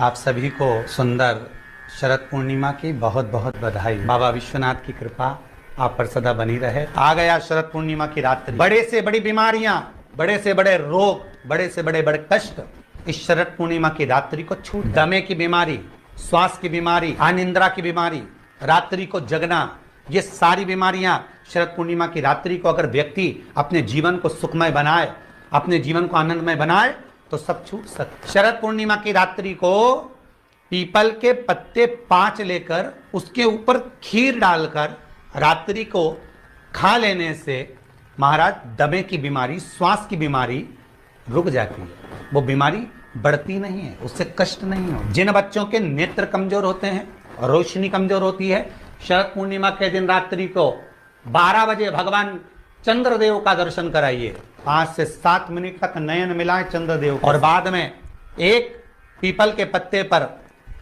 आप सभी को सुंदर शरद पूर्णिमा की बहुत बहुत बधाई। बाबा विश्वनाथ की कृपा आप पर सदा बनी रहे। आ गया शरद पूर्णिमा की रात्रि। बड़े से बड़ी बीमारियां, बड़े से बड़े रोग, बड़े से बड़े बड़े कष्ट इस शरद पूर्णिमा की रात्रि को छूट। दमे की बीमारी, श्वास की बीमारी, अनिद्रा की बीमारी, रात्रि को जगना, ये सारी बीमारियां शरद पूर्णिमा की रात्रि को अगर व्यक्ति अपने जीवन को सुखमय बनाए, अपने जीवन को आनंदमय बनाए तो सब छूट सकते। शरद पूर्णिमा की रात्रि को पीपल के पत्ते 5 लेकर उसके ऊपर खीर डालकर रात्रि को खा लेने से महाराज दमे की बीमारी, श्वास की बीमारी रुक जाती है। वो बीमारी बढ़ती नहीं है, उससे कष्ट नहीं हो। जिन बच्चों के नेत्र कमजोर होते हैं, रोशनी कमजोर होती है, शरद पूर्णिमा के दिन रात्रि को 12 बजे भगवान चंद्रदेव का दर्शन कराइए। 5 से 7 मिनट तक नयन मिलाएं चंद्रदेव और बाद में एक पीपल के पत्ते पर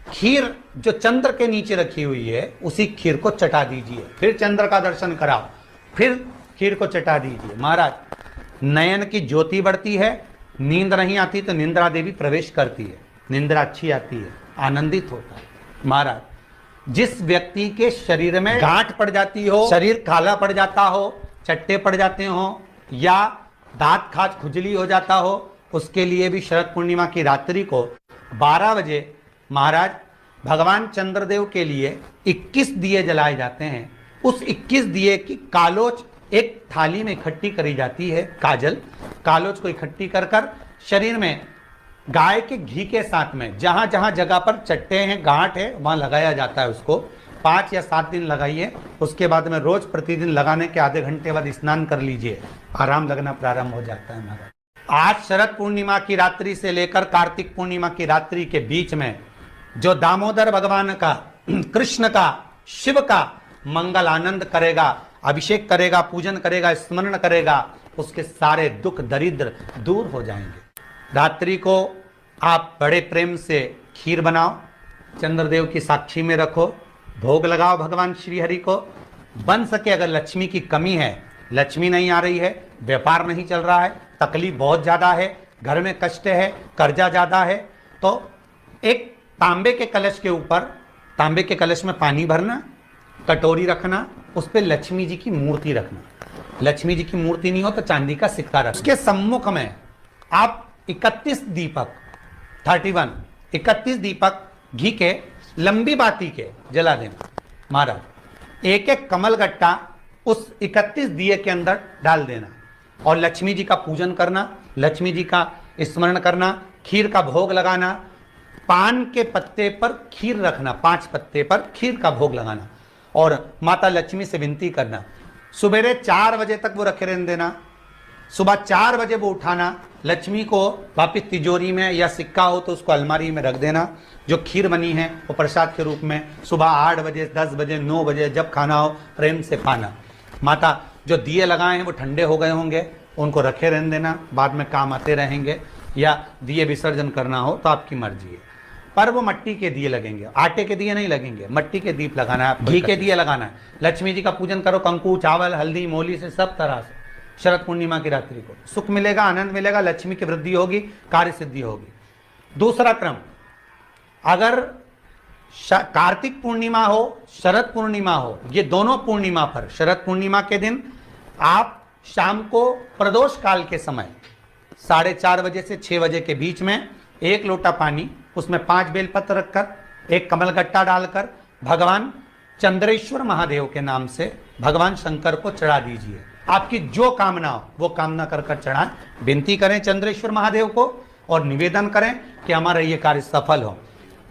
खीर जो चंद्र के नीचे रखी हुई है उसी खीर को चटा दीजिए। फिर चंद्र का दर्शन कराओ, फिर खीर को चटा दीजिए। महाराज नयन की ज्योति बढ़ती है, नींद नहीं आती तो निंद्रा देवी प्रवेश करती है, निंद्रा अच्छी आती है, आनंदित होता है। महाराज जिस व्यक्ति के शरीर में गांठ पड़ जाती हो, शरीर काला पड़ जाता हो, चट्टे पड़ जाते हो या दांत खाज खुजली हो जाता हो, उसके लिए भी शरद पूर्णिमा की रात्रि को 12 बजे महाराज भगवान चंद्रदेव के लिए 21 दिए जलाए जाते हैं। उस 21 दिए की कालोच एक थाली में इकट्ठी करी जाती है। कालोच को इकट्ठी कर कर शरीर में गाय के घी के साथ में जहां जहां जगह पर चट्टे हैं, गांठ है, वहां लगाया जाता है। उसको 5 या 7 दिन लगाइए। उसके बाद में रोज प्रतिदिन लगाने के आधे घंटे बाद स्नान कर लीजिए, आराम लगना प्रारंभ हो जाता है। महाराज आज शरद पूर्णिमा की रात्रि से लेकर कार्तिक पूर्णिमा की रात्रि के बीच में जो दामोदर भगवान का, कृष्ण का, शिव का मंगल आनंद करेगा, अभिषेक करेगा, पूजन करेगा, स्मरण करेगा, उसके सारे दुख दरिद्र दूर हो जाएंगे। रात्रि को आप बड़े प्रेम से खीर बनाओ, चंद्रदेव की साक्षी में रखो, भोग लगाओ भगवान श्री हरि को। बन सके अगर लक्ष्मी की कमी है, लक्ष्मी नहीं आ रही है, व्यापार नहीं चल रहा है, तकलीफ बहुत ज्यादा है, घर में कष्ट है, कर्जा ज्यादा है, तो एक तांबे के कलश के ऊपर, तांबे के कलश में पानी भरना, कटोरी रखना, उस पर लक्ष्मी जी की मूर्ति रखना। लक्ष्मी जी की मूर्ति नहीं हो तो चांदी का सिक्का रखना। उसके सम्मुख में आप 31 दीपक घी के लंबी बाती के जला देना। महाराज एक एक कमल गट्टा उस 31 दिए के अंदर डाल देना और लक्ष्मी जी का पूजन करना, लक्ष्मी जी का स्मरण करना, खीर का भोग लगाना, पान के पत्ते पर खीर रखना, 5 पत्ते पर खीर का भोग लगाना और माता लक्ष्मी से विनती करना। सुबेरे 4 बजे तक वो रखे रहने देना, सुबह 4 बजे वो उठाना, लक्ष्मी को वापिस तिजोरी में या सिक्का हो तो उसको अलमारी में रख देना। जो खीर बनी है वो प्रसाद के रूप में सुबह 8 बजे, 10 बजे, 9 बजे जब खाना हो प्रेम से खाना। माता जो दिए लगाए हैं वो ठंडे हो गए होंगे, उनको रखे रहने देना, बाद में काम आते रहेंगे, या दिए विसर्जन करना हो तो आपकी मर्जी है। पर वो मट्टी के दिए लगेंगे, आटे के दिए नहीं लगेंगे, मट्टी के दीप लगाना है, घी के दिए लगाना है। लक्ष्मी जी का पूजन करो, कंकु, चावल, हल्दी, मोली से सब तरह से। शरद पूर्णिमा की रात्रि को सुख मिलेगा, आनंद मिलेगा, लक्ष्मी की वृद्धि होगी, कार्य सिद्धि होगी। दूसरा क्रम, अगर कार्तिक पूर्णिमा हो, शरद पूर्णिमा हो, ये दोनों पूर्णिमा पर शरद पूर्णिमा के दिन आप शाम को प्रदोष काल के समय 4:30 बजे से 6 बजे के बीच में 1 लोटा पानी, उसमें 5 बेलपत्र रखकर, 1 कमलगट्टा डालकर भगवान चंद्रेश्वर महादेव के नाम से भगवान शंकर को चढ़ा दीजिए। आपकी जो कामना हो वो कामना कर कर चढ़ाएं, विनती करें चंद्रेश्वर महादेव को और निवेदन करें कि हमारा ये कार्य सफल हो।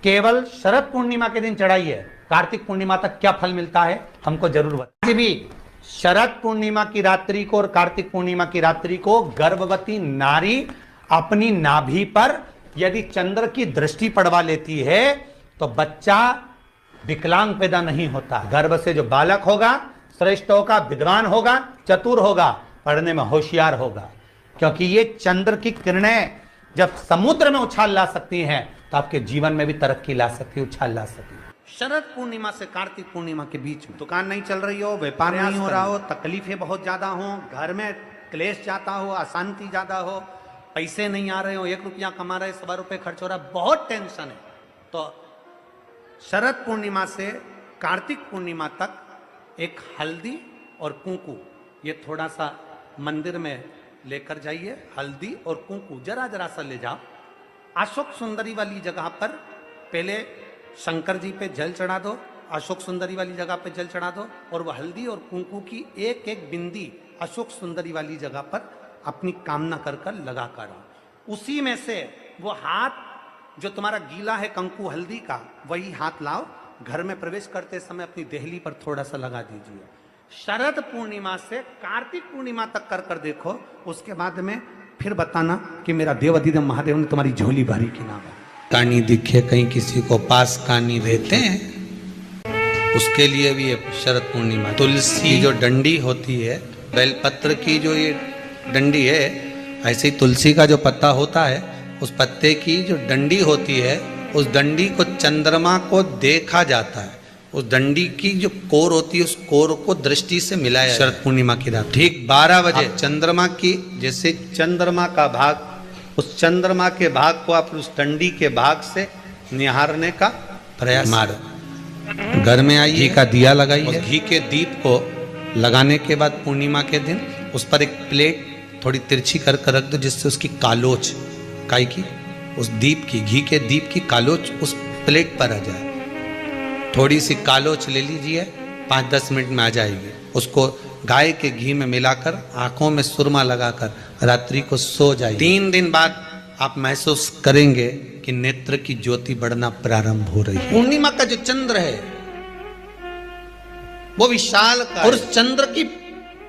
केवल शरद पूर्णिमा के दिन चढ़ाइए, कार्तिक पूर्णिमा तक क्या फल मिलता है हमको जरूर बताइए। भी शरद पूर्णिमा की रात्रि को और कार्तिक पूर्णिमा की रात्रि को गर्भवती नारी अपनी नाभि पर यदि चंद्र की दृष्टि पड़वा लेती है तो बच्चा विकलांग पैदा नहीं होता। गर्भ से जो बालक होगा श्रेष्ठ होगा, विद्वान होगा, चतुर होगा, पढ़ने में होशियार होगा, क्योंकि ये चंद्र की किरणें जब समुद्र में उछाल ला सकती हैं तो आपके जीवन में भी तरक्की ला सकती है, उछाल ला सकती है। शरद पूर्णिमा से कार्तिक पूर्णिमा के बीच में दुकान नहीं चल रही हो, व्यापार नहीं हो रहा हो, तकलीफें बहुत ज्यादा हो, घर में क्लेश ज्यादा हो, अशांति ज्यादा हो, पैसे नहीं आ रहे हो, 1 रुपया कमा रहे, 1.25 रुपये खर्च हो रहा, बहुत टेंशन है, तो शरद पूर्णिमा से कार्तिक पूर्णिमा तक एक हल्दी और कुंकू, ये थोड़ा सा मंदिर में लेकर जाइए। हल्दी और कुंकू जरा जरा सा ले जाओ। अशोक सुंदरी वाली जगह पर पहले शंकर जी पे जल चढ़ा दो, अशोक सुंदरी वाली जगह पे जल चढ़ा दो, और वह हल्दी और कुंकू की एक एक बिंदी अशोक सुंदरी वाली जगह पर अपनी कामना कर कर लगा कर आओ। उसी में से वो हाथ जो तुम्हारा गीला है कंकु हल्दी का, वही हाथ लाओ, घर में प्रवेश करते समय अपनी देहली पर थोड़ा सा लगा दीजिए। शरद पूर्णिमा से कार्तिक पूर्णिमा तक कर कर देखो, उसके बाद में फिर बताना कि मेरा देवाधिदेव महादेव ने तुम्हारी झोली भरी कि ना भरी। कानी दिखे कहीं किसी को पास कानी रहते हैं, उसके लिए भी ये शरद पूर्णिमा। तुलसी जो डंडी होती है, बेलपत्र की जो ये डंडी है, ऐसे ही तुलसी का जो पत्ता होता है, उस पत्ते की जो डंडी होती है, उस डंडी को चंद्रमा को देखा जाता है। उस डंडी की जो कोर होती है, उस कोर को दृष्टि से मिलाया शरद पूर्णिमा की रात ठीक 12 बजे चंद्रमा की, जैसे चंद्रमा का भाग, उस चंद्रमा के भाग को आप उस डंडी के भाग से निहारने का प्रयास मारो। घर में आइए, घी का दिया लगाइए। घी के दीप को लगाने के बाद पूर्णिमा के दिन उस पर एक प्लेट थोड़ी तिरछी कर रख दो, जिससे उसकी कालोच काई की, उस दीप की, घी के दीप की कालोच उस प्लेट पर आ जाए। थोड़ी सी कालोच ले लीजिए, 5-10 मिनट में आ जाएगी। उसको गाय के घी में मिलाकर आंखों में सुरमा लगाकर रात्रि को सो जाइए। 3 दिन बाद आप महसूस करेंगे कि नेत्र की ज्योति बढ़ना प्रारंभ हो रही है। पूर्णिमा का जो चंद्र है वो विशाल का, और उस चंद्र की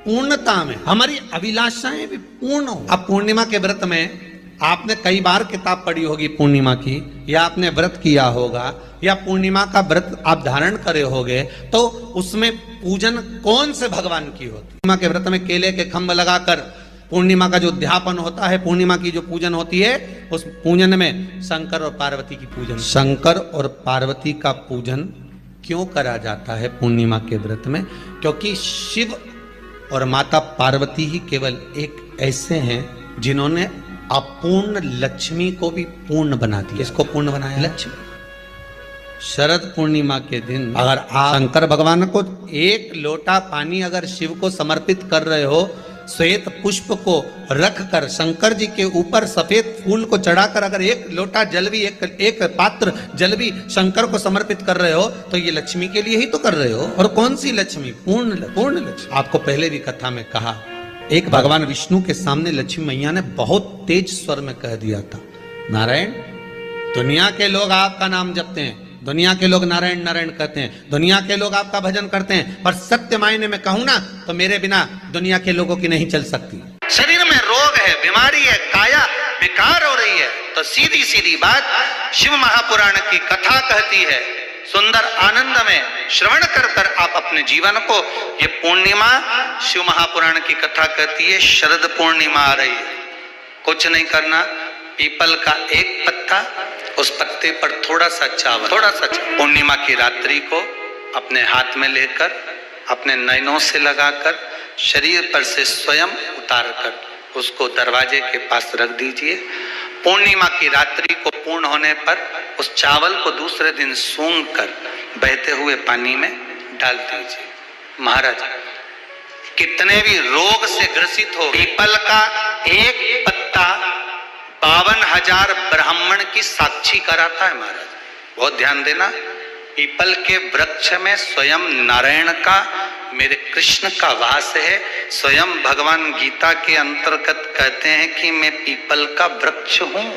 पूर्णता में हमारी अभिलाषाएं भी पूर्ण हो। अब पूर्णिमा के व्रत में आपने कई बार किताब पढ़ी होगी पूर्णिमा की, या आपने व्रत किया होगा, या पूर्णिमा का व्रत आप धारण करे होगे, तो उसमें पूजन कौन से भगवान की होती है? पूर्णिमा के व्रत में केले के खंभ लगाकर पूर्णिमा का जो उद्यापन होता है, पूर्णिमा की जो पूजन होती है, उस पूजन में शंकर और पार्वती की पूजन। शंकर और पार्वती का पूजन क्यों करा जाता है पूर्णिमा के व्रत में? क्योंकि शिव और माता पार्वती ही केवल एक ऐसे हैं जिन्होंने अपूर्ण लक्ष्मी को भी पूर्ण बना दिया। किसको पूर्ण बनाया? लक्ष्मी। शरद पूर्णिमा के दिन अगर आप शंकर भगवान को एक लोटा पानी अगर शिव को समर्पित कर रहे हो, श्वेत पुष्प को रख कर शंकर जी के ऊपर सफेद फूल को चढ़ाकर अगर एक लोटा जल भी, एक पात्र जल भी शंकर को समर्पित कर रहे हो, तो ये लक्ष्मी के लिए ही तो कर रहे हो। और कौन सी लक्ष्मी? पूर्ण लक्ष्मी। आपको पहले भी कथा में कहा, एक भगवान विष्णु के सामने लक्ष्मी मैया ने बहुत तेज स्वर में कह दिया था, नारायण, दुनिया के लोग आपका नाम जपते हैं, दुनिया के लोग नारायण नारायण कहते हैं, दुनिया के लोग आपका भजन करते हैं, पर सत्य मायने में कहूं ना तो मेरे बिना दुनिया के लोगों की नहीं चल सकती। शरीर में रोग है, बीमारी है, काया बेकार हो रही है, तो सीधी सीधी बात शिव महापुराण की कथा कहती है, सुंदर आनंद में श्रवण कर कर आप अपने जीवन को, ये पूर्णिमा शिव महापुराण की कथा कहती है, शरद पूर्णिमा आ रही है, कुछ नहीं करना, पीपल का एक पत्ता, उस पत्ते पर थोड़ा सा चावल, पूर्णिमा की रात्रि को अपने हाथ में लेकर, अपने नयनों से लगाकर, शरीर पर से स्वयं उतार कर उसको दरवाजे के पास रख दीजिए। पूर्णिमा की रात्रि को पूर्ण होने पर उस चावल को दूसरे दिन सूंघ कर बहते हुए पानी में डाल दीजिए। महाराज, कितने भी रोग से ग्रसित हो, पीपल का एक पत्ता 52,000 ब्राह्मण की साक्षी कराता है। महाराज बहुत ध्यान देना, पीपल के वृक्ष में स्वयं नारायण का, मेरे कृष्ण का वास है। स्वयं भगवान गीता के अंतर्गत कहते हैं कि मैं पीपल का वृक्ष हूं।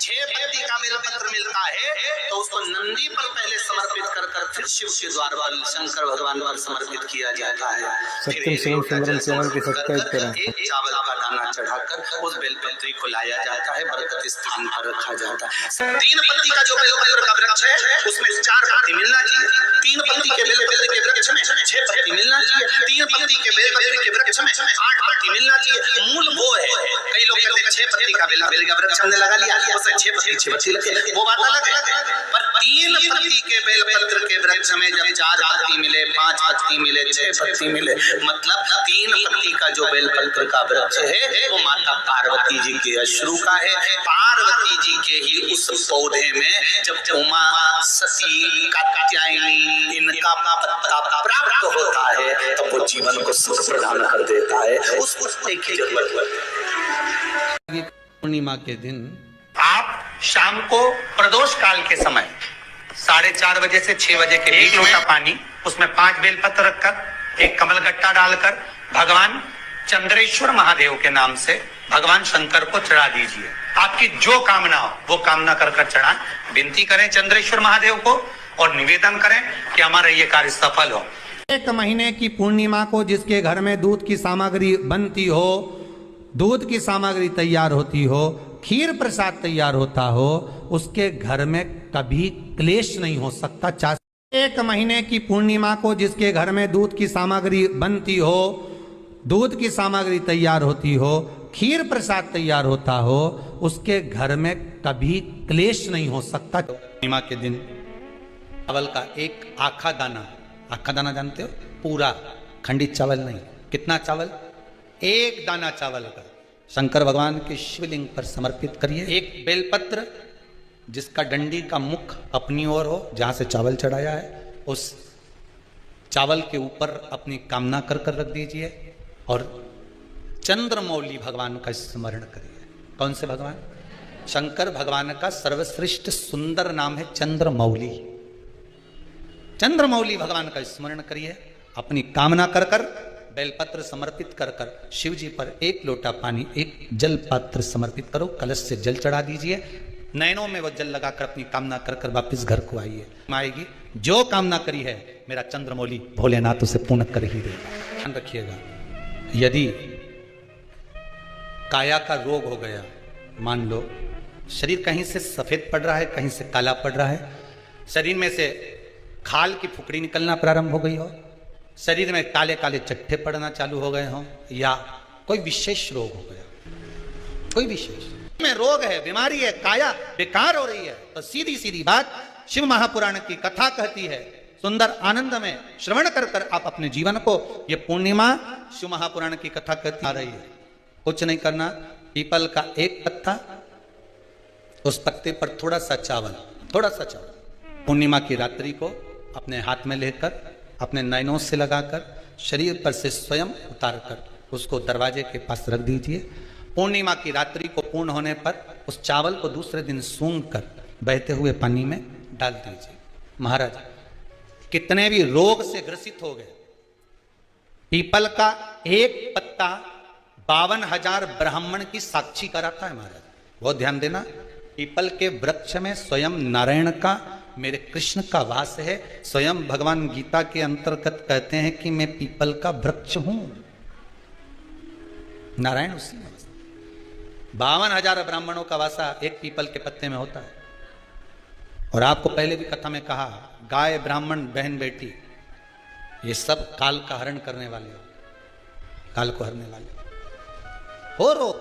6 पत्ती का बेलपत्र मिलता है तो उसको नंदी पर पहले समर्पित कर कर फिर शिव के द्वार पर शंकर भगवान पर समर्पित किया जाता है। सत्यम शिवम सुंदरम चैनल के सब्सक्राइब करें। एक चावल का दाना चढ़ाकर उस बेलपत्री को लाया जाता है, बरकत स्थान पर रखा जाता है। 3 पत्ती का जो बेलपत्र का वृक्ष है उसमें 4 पत्ती मिलना चाहिए। 3 पत्ती के बेलपत्र के वृक्ष में 6 पत्ती मिलना चाहिए। 3 पत्ती के बेलपत्र के वृक्ष में 8 पत्ती मिलना चाहिए। मूल वो है, कई लोग कहते हैं 6 पत्ती का बेल का वृक्ष हमने लगा लिया, उसमें 6 पत्ती लगे, वो बात अलग है। पर 3 पत्ती के बेलपत्र के वृक्ष में जब 4 पत्ती मिले, 5 पत्ती मिले, 6 पत्ती मिले, मतलब 3 पत्ती का जो बेलपत्र का वृक्ष है वो माता पार्वती जी के अश्रु का है। पार्वती जी के ही उस पौधे में जब उमा, सती, कात्यायनी इनका पत्ता प्राप्त होता है तो वो जीवन को सुख प्रदान कर देता है। उस पत्ते की जरूरत है। पूर्णिमा के दिन आप शाम को प्रदोष काल के समय 4:30 बजे से 6 बजे के बीच लोटा पानी, उसमें 5 बेलपत्र रखकर, एक कमल गट्टा डालकर भगवान चंद्रेश्वर महादेव के नाम से भगवान शंकर को चढ़ा दीजिए। आपकी जो कामना हो वो कामना कर चढ़ा, विनती करें चंद्रेश्वर महादेव को और निवेदन करें कि हमारा ये कार्य सफल हो। 1 महीने की पूर्णिमा को जिसके घर में दूध की सामग्री बनती हो, दूध की सामग्री तैयार होती हो, खीर प्रसाद तैयार होता हो, उसके घर में कभी क्लेश नहीं हो सकता। 1 महीने की पूर्णिमा को जिसके घर में दूध की सामग्री बनती हो, दूध की सामग्री तैयार होती हो, खीर प्रसाद तैयार होता हो, उसके घर में कभी क्लेश नहीं हो सकता। पूर्णिमा के दिन चावल का एक आखा दाना जानते हो, पूरा खंडित चावल नहीं, कितना चावल, 1 दाना चावल का शंकर भगवान के शिवलिंग पर समर्पित करिए। 1 बेलपत्र जिसका डंडी का मुख अपनी ओर हो, जहां से चावल चढ़ाया है, उस चावल के ऊपर अपनी कामना कर रख दीजिए और चंद्रमौली भगवान का स्मरण करिए। कौन से भगवान? शंकर भगवान का सर्वश्रेष्ठ सुंदर नाम है चंद्रमौली। चंद्रमौली भगवान का स्मरण करिए, अपनी कामना कर बेलपत्र समर्पित कर शिव जी पर 1 लोटा पानी, 1 जल पात्र समर्पित करो, कलश से जल चढ़ा दीजिए, नयनों में वो जल लगाकर अपनी कामना कर वापस घर को आइए। आएगी जो कामना करी है मेरा चंद्रमौली भोलेनाथ उसे पूर्ण कर ही देगा। ध्यान रखिएगा, यदि काया का रोग हो गया, मान लो शरीर कहीं से सफेद पड़ रहा है, कहीं से काला पड़ रहा है, शरीर में से खाल की फुकड़ी निकलना प्रारंभ हो गई हो, शरीर में काले काले चट्टे पड़ना चालू हो गए हों, या कोई विशेष रोग हो गया, कोई विशेष में रोग है, बीमारी है, काया बेकार हो रही है, तो सीधी सीधी बात शिव महापुराण की कथा कहती है, सुंदर आनंद में श्रवण कर आप अपने जीवन को, ये पूर्णिमा शिव महापुराण की कथा कहती आ रही है। कुछ नहीं करना, पीपल का 1 पत्ता, उस पत्ते पर थोड़ा सा चावल, पूर्णिमा की रात्रि को अपने हाथ में लेकर, अपने नयनों से लगाकर, शरीर पर से स्वयं उतारकर उसको दरवाजे के पास रख दीजिए। पूर्णिमा की रात्रि को पूर्ण होने पर उस चावल को दूसरे दिन सूंघ कर बहते हुए पानी में डाल दीजिए। महाराज कितने भी रोग से ग्रसित हो गए, पीपल का 1 पत्ता 52,000 ब्राह्मण की साक्षी कराता है। महाराज बहुत ध्यान देना, पीपल के वृक्ष में स्वयं नारायण का, मेरे कृष्ण का वास है। स्वयं भगवान गीता के अंतर्गत कहते हैं कि मैं पीपल का वृक्ष हूं, नारायण उसी में। 52,000 ब्राह्मणों का वासा 1 पीपल के पत्ते में होता है। और आपको पहले भी कथा में कहा, गाय, ब्राह्मण, बहन, बेटी, ये सब काल का हरण करने वाले हो, काल को हरने वाले हो। रोग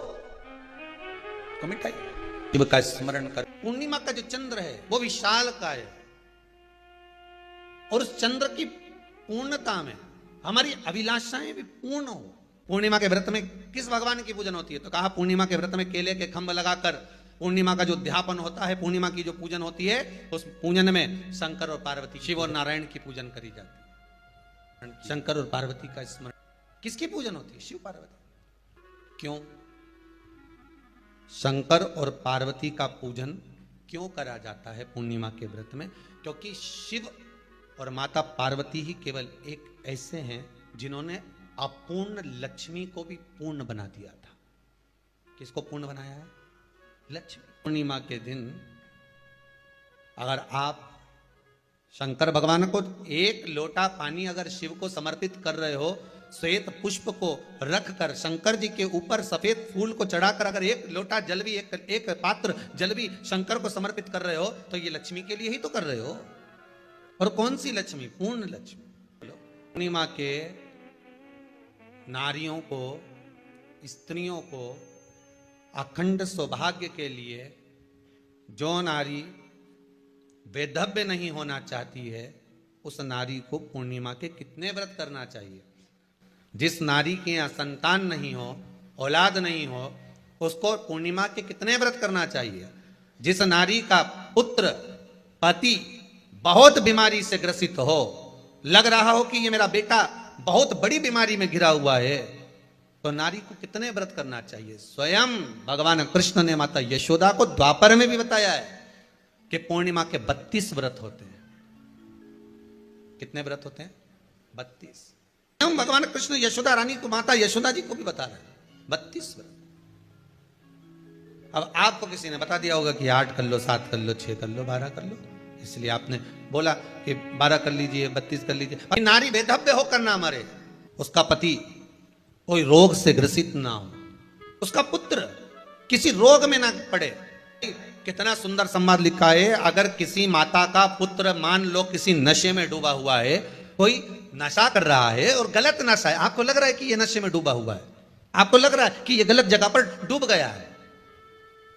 को मिटाई, शिव का स्मरण कर। पूर्णिमा का जो चंद्र है वो विशाल का है, और उस चंद्र की पूर्णता में हमारी अभिलाषाएं भी पूर्ण हो। पूर्णिमा के व्रत में किस भगवान की पूजन होती है? तो कहा पूर्णिमा के व्रत में केले के खंभ लगाकर पूर्णिमा का जो अध्यापन होता है, पूर्णिमा की जो पूजन होती है, उस पूजन में शंकर और पार्वती, शिव और नारायण की पूजन करी जाती है। शंकर और पार्वती का स्मरण, किसकी पूजन होती है? शिव पार्वती। क्यों शंकर और पार्वती का पूजन क्यों करा जाता है पूर्णिमा के व्रत में? क्योंकि शिव और माता पार्वती ही केवल एक ऐसे हैं जिन्होंने अपूर्ण लक्ष्मी को भी पूर्ण बना दिया था। किसको पूर्ण बनाया है? लक्ष्मी। पूर्णिमा के दिन अगर आप शंकर भगवान को 1 लोटा पानी अगर शिव को समर्पित कर रहे हो, श्वेत पुष्प को रखकर शंकर जी के ऊपर सफेद फूल को चढ़ाकर अगर 1 लोटा जल भी, एक पात्र जल भी शंकर को समर्पित कर रहे हो, तो ये लक्ष्मी के लिए ही तो कर रहे हो। और कौन सी लक्ष्मी? पूर्ण लक्ष्मी। पूर्णिमा के नारियों को, स्त्रियों को अखंड सौभाग्य के लिए, जो नारी वैधव्य नहीं होना चाहती है, उस नारी को पूर्णिमा के कितने व्रत करना चाहिए? जिस नारी के यहाँ संतान नहीं हो, औलाद नहीं हो, उसको पूर्णिमा के कितने व्रत करना चाहिए? जिस नारी का पुत्र पति बहुत बीमारी से ग्रसित हो, लग रहा हो कि ये मेरा बेटा बहुत बड़ी बीमारी में घिरा हुआ है, तो नारी को कितने व्रत करना चाहिए? स्वयं भगवान कृष्ण ने माता यशोदा को द्वापर में भी बताया है कि पूर्णिमा के 32 व्रत होते हैं। कितने व्रत होते हैं? 32। हम भगवान कृष्ण यशोदा रानी को, माता यशोदा जी को भी बता रहे हैं 32 व्रत। अब आपको किसी ने बता दिया होगा कि 8 कर लो, 7 कर लो, 6 कर लो, 12 कर लो, इसलिए आपने बोला कि 12 कर लीजिए, 32 कर लीजिए। नारी बेधव्य होकर ना मरे, उसका पति कोई रोग से ग्रसित ना हो, उसका पुत्र किसी रोग में ना पड़े। कितना सुंदर संवाद लिखा है, अगर किसी माता का पुत्र मान लो किसी नशे में डूबा हुआ है, कोई नशा कर रहा है और गलत नशा है, आपको लग रहा है कि यह नशे में डूबा हुआ है, आपको लग रहा है कि यह गलत जगह पर डूब गया है,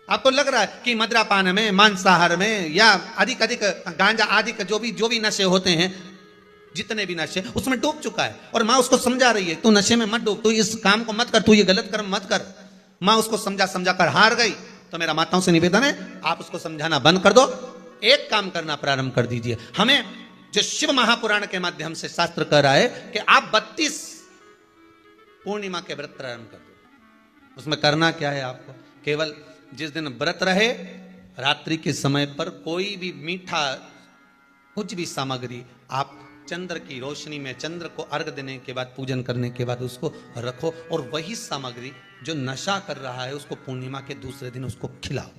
आपको लग रहा है कि मदिरापान में, मांसाहार में या अधिक गांजा आदि का जो भी नशे होते हैं, जितने भी नशे, उसमें डूब चुका है, और माँ उसको समझा रही है तू नशे में मत डूब, तू इस काम को मत कर, तू ये गलत कर्म मत कर। माँ उसको समझा कर हार गई। तो मेरा माताओं से निवेदन है, आप उसको समझाना बंद कर दो, एक काम करना प्रारंभ कर दीजिए। हमें जो शिव महापुराण के माध्यम से शास्त्र कह रहा है कि आप 32 पूर्णिमा के व्रत प्रारंभ कर दो। उसमें करना क्या है? आपको केवल जिस दिन व्रत रहे, रात्रि के समय पर कोई भी मीठा कुछ भी सामग्री आप चंद्र की रोशनी में, चंद्र को अर्घ देने के बाद, पूजन करने के बाद उसको रखो, और वही सामग्री जो नशा कर रहा है उसको पूर्णिमा के दूसरे दिन उसको खिलाओ।